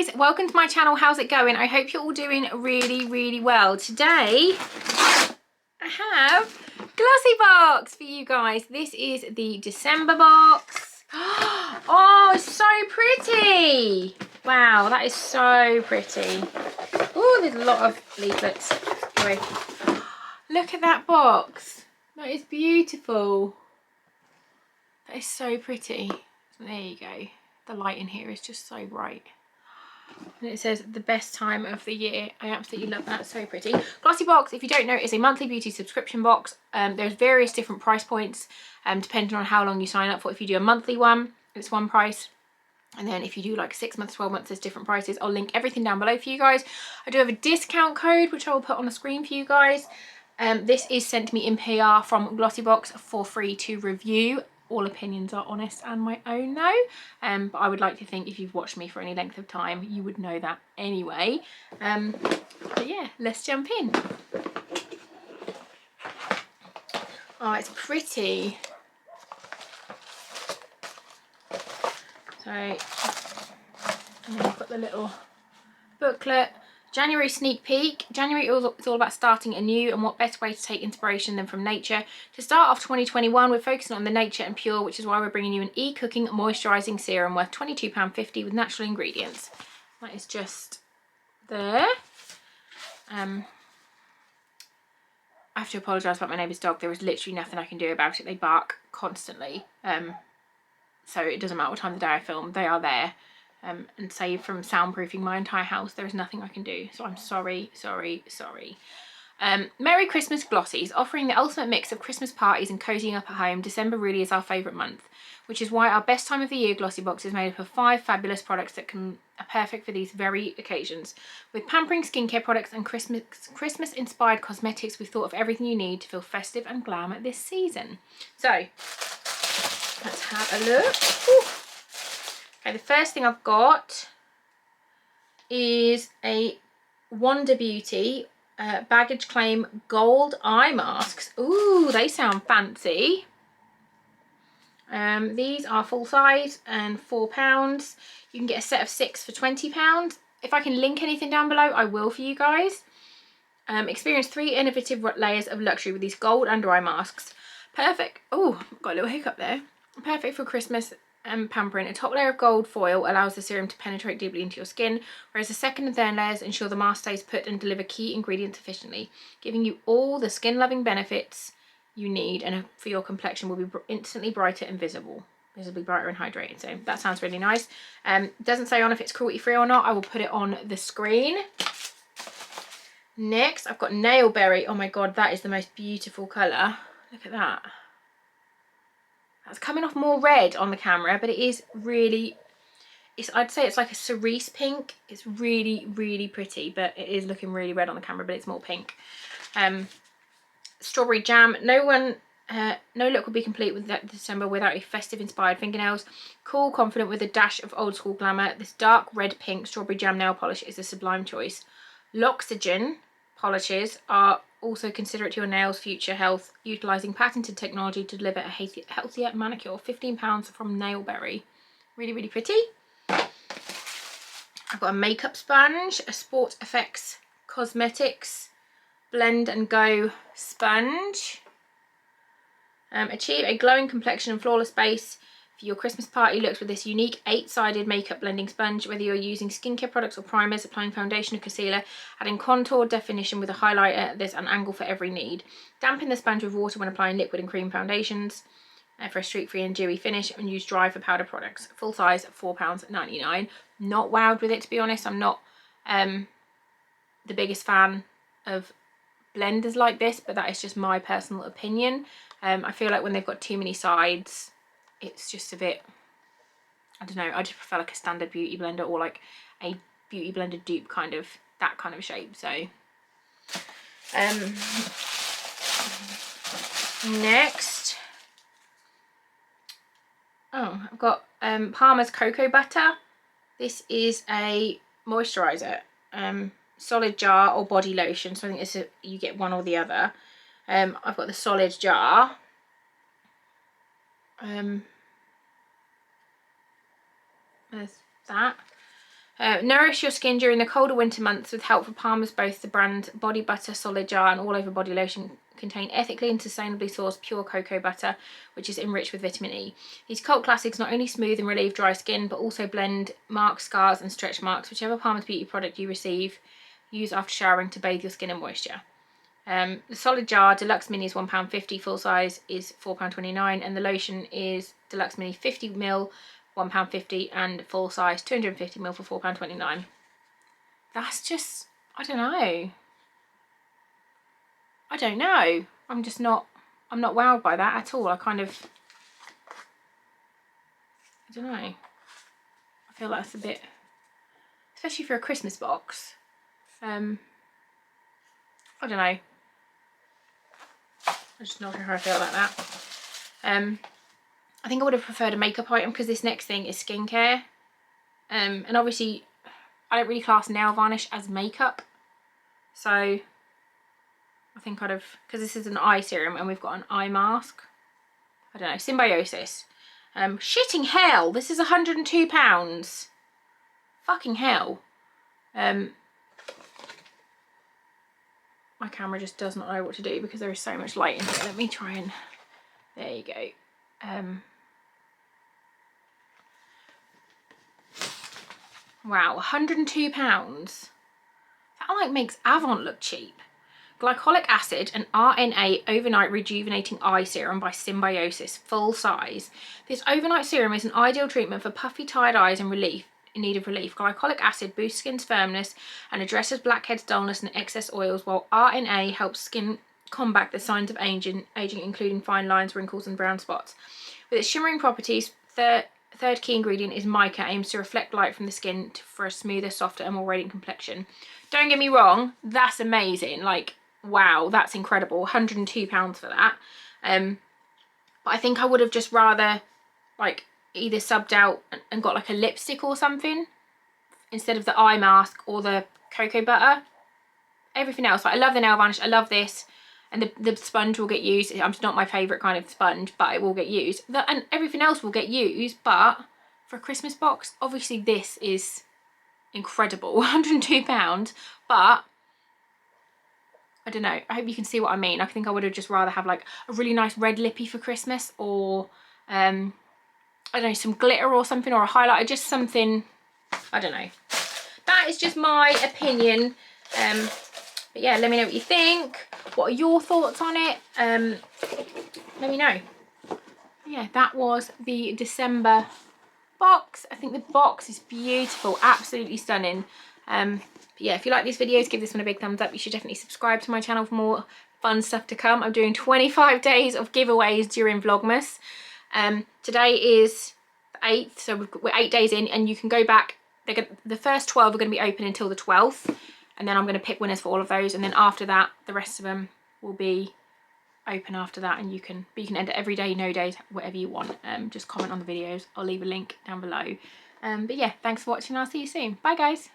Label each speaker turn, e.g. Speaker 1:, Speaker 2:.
Speaker 1: guys, welcome to my channel. How's it going? I hope you're all doing really well. Today I have Glossybox for you guys. This is the December box. Oh, it's so pretty. Wow, that is so pretty. Oh, there's a lot of leaflets. Anyway, look at that box. That is beautiful. That is so pretty. There you go. The light in here is just so bright. And it says the best time of the year. I absolutely love that. So pretty. Glossybox, if you don't know, is a monthly beauty subscription box. There's various different price points depending on how long you sign up for. If you do a monthly one, it's one price. And then if you do like 6 months, 12 months, there's different prices. I'll link everything down below for you guys. I do have a discount code, which I will put on the screen for you guys. This is sent to me in PR from Glossybox for free to review. All opinions are honest and my own though. But I would like to think if you've watched me for any length of time, you would know that anyway. But yeah, let's jump in. Oh, it's pretty. So, and then I've got the little booklet. January sneak peek. January is all about starting anew, and what better way to take inspiration than from nature. To start off 2021, we're focusing on the nature and pure, which is why we're bringing you an e-cooking moisturising serum worth £22.50 with natural ingredients. That is just there. I have to apologise about my neighbour's dog. There is literally nothing I can do about it. They bark constantly. So it doesn't matter what time of the day I film, they are there. And save from soundproofing my entire house. There is nothing I can do, so I'm sorry. Merry Christmas Glossies, offering the ultimate mix of Christmas parties and cozying up at home. December really is our favourite month, which is why our best time of the year Glossybox is made up of 5 fabulous products that are perfect for these very occasions. With pampering skincare products and Christmas inspired cosmetics, we've thought of everything you need to feel festive and glam at this season. So let's have a look. Ooh. Okay, the first thing I've got is a Wonder Beauty Baggage Claim Gold Eye Masks. Ooh, they sound fancy. These are full size and £4. You can get a set of 6 for £20. If I can link anything down below, I will for you guys. Experience 3 innovative layers of luxury with these gold under eye masks. Perfect. Oh, got a little hiccup there. Perfect for Christmas and pampering. A top layer of gold foil allows the serum to penetrate deeply into your skin, whereas the second and third layers ensure the mask stays put and deliver key ingredients efficiently, giving you all the skin loving benefits you need, and for your complexion will be instantly brighter and visibly brighter and hydrated. So that sounds really nice. Doesn't say on if it's cruelty free or not. I will put it on the screen. Next I've got Nail Berry. Oh my god, that is the most beautiful colour. Look at that. It's coming off more red on the camera, but it is really, I'd say it's like a cerise pink. It's really pretty, but it is looking really red on the camera, but it's more pink. Strawberry Jam. No look will be complete with that December without a festive inspired fingernails. Cool, confident with a dash of old school glamour. This dark red pink Strawberry Jam nail polish is a sublime choice. L'Oxygen polishes are also considerate to your nails' future health, utilising patented technology to deliver a healthier manicure. £15 from Nail Berry. Really pretty. I've got a makeup sponge, a Sport Effects Cosmetics Blend and Go sponge. Achieve a glowing complexion and flawless base for your Christmas party looks with this unique 8-sided makeup blending sponge. Whether you're using skincare products or primers, applying foundation or concealer, adding contour definition with a highlighter, there's an angle for every need. Dampen the sponge with water when applying liquid and cream foundations for a streak-free and dewy finish, and use dry for powder products. Full size, £4.99. Not wowed with it, to be honest. I'm not the biggest fan of blenders like this, but that is just my personal opinion. I feel like when they've got too many sides, it's just a bit, I don't know, I just prefer like a standard beauty blender or like a beauty blender dupe kind of, that kind of shape. So next, I've got Palmer's Cocoa Butter. This is a moisturiser, solid jar or body lotion, so I think it's you get one or the other. I've got the solid jar. There's that. Nourish your skin during the colder winter months with help from Palmer's. Both the brand body butter, solid jar and all over body lotion contain ethically and sustainably sourced pure cocoa butter, which is enriched with vitamin E. These cult classics not only smooth and relieve dry skin, but also blend marks, scars and stretch marks. Whichever Palmer's Beauty product you receive, use after showering to bathe your skin in moisture. The solid jar deluxe mini is £1.50, full size is £4.29, and the lotion is deluxe mini 50ml £1.50 and full size 250ml for £4.29. That's just, I don't know. I'm just not, I'm not wowed by that at all. I don't know. I feel like that's a bit, especially for a Christmas box. I don't know. I'm just not sure how I feel about that. I think I would have preferred a makeup item because this next thing is skincare. And obviously I don't really class nail varnish as makeup. So I think I'd have, because this is an eye serum and we've got an eye mask. I don't know, Symbiosis. Shitting hell, this is £102. Fucking hell. My camera just does not know what to do because there is so much light in it. Let me try and, there you go. Wow, £102. That like makes Avon look cheap. Glycolic acid and RNA overnight rejuvenating eye serum by Symbiosis, full size. This overnight serum is an ideal treatment for puffy, tired eyes and in need of relief. Glycolic acid boosts skin's firmness and addresses blackheads, dullness and excess oils, while RNA helps skin combat the signs of aging, including fine lines, wrinkles and brown spots. With its shimmering properties, third key ingredient is mica, aims to reflect light from the skin for a smoother, softer and more radiant complexion. Don't get me wrong, that's amazing. Like, wow, that's incredible. £102 for that. But I think I would have just rather like either subbed out and got like a lipstick or something instead of the eye mask or the cocoa butter. Everything else, like I love the nail varnish, I love this, and the sponge will get used. It's not my favourite kind of sponge, but it will get used. And everything else will get used, but for a Christmas box, obviously this is incredible. £102, but I don't know, I hope you can see what I mean. I think I would have just rather have like a really nice red lippy for Christmas, or I don't know, some glitter or something, or a highlighter, just something, I don't know. That is just my opinion. But yeah, let me know what you think. What are your thoughts on it? Let me know. Yeah, that was the December box. I think the box is beautiful, absolutely stunning. But yeah, if you like these videos, give this one a big thumbs up. You should definitely subscribe to my channel for more fun stuff to come. I'm doing 25 days of giveaways during Vlogmas. Today is the 8th, so we're 8 days in, and you can go back. The first 12 are going to be open until the 12th, and then I'm going to pick winners for all of those, and then after that the rest of them will be open after that, and you can enter every day, no days, whatever you want. Just comment on the videos. I'll leave a link down below. But yeah, thanks for watching. I'll see you soon. Bye guys.